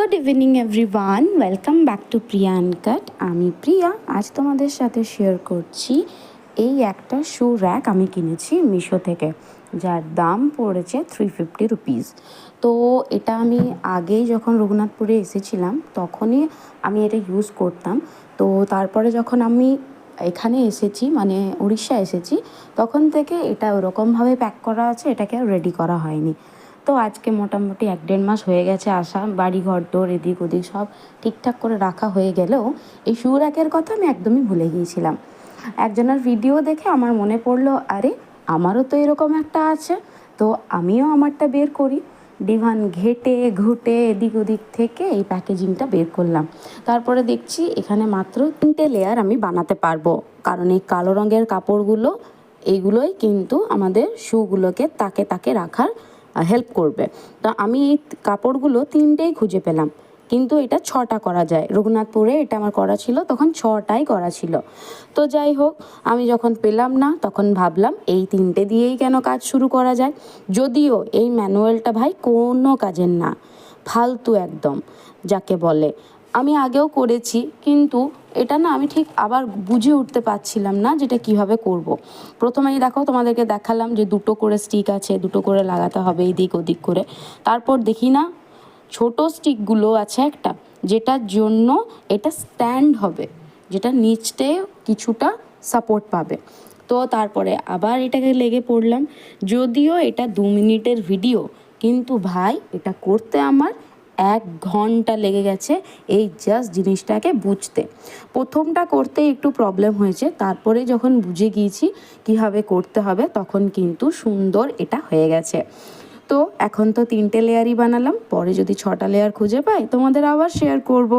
Good evening everyone, welcome back to Priya uncut. আমি প্রিয়া। আজ তোমাদের সাথে শেয়ার করছি এই একটা শু র্যাক আমি কিনেছি মিশো থেকে, যার দাম পড়েছে 350 রুপিস। তো এটা আমি আগেই যখন রঘুনাথপুরে এসেছিলাম তখনই আমি এটা ইউজ করতাম। তো তারপরে যখন আমি এখানে এসেছি, মানে উড়িষ্যা এসেছি, তখন থেকে এটা ওরকমভাবে প্যাক করা আছে, এটাকে আর রেডি করা হয়নি। তো আজকে মোটামুটি 1-1.5 মাস হয়ে গেছে আসা, বাড়ি ঘর দোর এদিক ওদিক সব ঠিকঠাক করে রাখা হয়ে গেলেও এই শু র্যাকের কথা আমি একদমই ভুলে গিয়েছিলাম। একজনের ভিডিও দেখে আমার মনে পড়লো, আরে আমারও তো এরকম একটা আছে, তো আমিও আমারটা বের করি। ডিভান ঘেটে ঘুটে এদিক ওদিক থেকে এই প্যাকেজিংটা বের করলাম। তারপরে দেখছি এখানে মাত্র 3টে লেয়ার আমি বানাতে পারবো, কারণ এই কালো রঙের কাপড়গুলো এইগুলোই কিন্তু আমাদের শুগুলোকে তাকে তাকে রাখার হেল্প করবে। তো আমি এই কাপড়গুলো 3টেই খুঁজে পেলাম, কিন্তু এটা 6টা করা যায়। রঘুনাথপুরে এটা আমার করা ছিল, তখন 6টাই করা ছিল। তো যাই হোক, আমি যখন পেলাম না তখন ভাবলাম এই 3টে দিয়েই কেন কাজ শুরু করা যায়। যদিও এই ম্যানুয়ালটা ভাই কোনো কাজের না, ফালতু একদম যাকে বলে। আমি আগেও করেছি, কিন্তু এটা না আমি ঠিক আবার বুঝে উঠতে পারছিলাম না যেটা কিভাবে করব। প্রথমেই দেখো তোমাদেরকে দেখালাম যে 2টো করে স্টিক আছে, 2টো করে লাগাতে হবে এদিক ওদিক করে। তারপর দেখি না ছোট স্টিকগুলো আছে একটা, যেটার জন্য এটা স্ট্যান্ড হবে, যেটা নিচতে কিছুটা সাপোর্ট পাবে। তো তারপরে আবার এটাকে লেগে পড়লাম। যদিও এটা 2 মিনিটের ভিডিও, কিন্তু ভাই এটা করতে আমার 1 ঘন্টা লেগে গেছে এই জাস্ট জিনিসটাকে বুঝতে। প্রথমটা করতে একটু প্রবলেম হয়েছে, তারপরে যখন বুঝে গিয়েছি কীভাবে করতে হবে তখন কিন্তু সুন্দর এটা হয়ে গেছে। তো এখন তো 3টে লেয়ারই বানালাম, পরে যদি 6টা লেয়ার খুঁজে পাই তোমাদের আবার শেয়ার করব।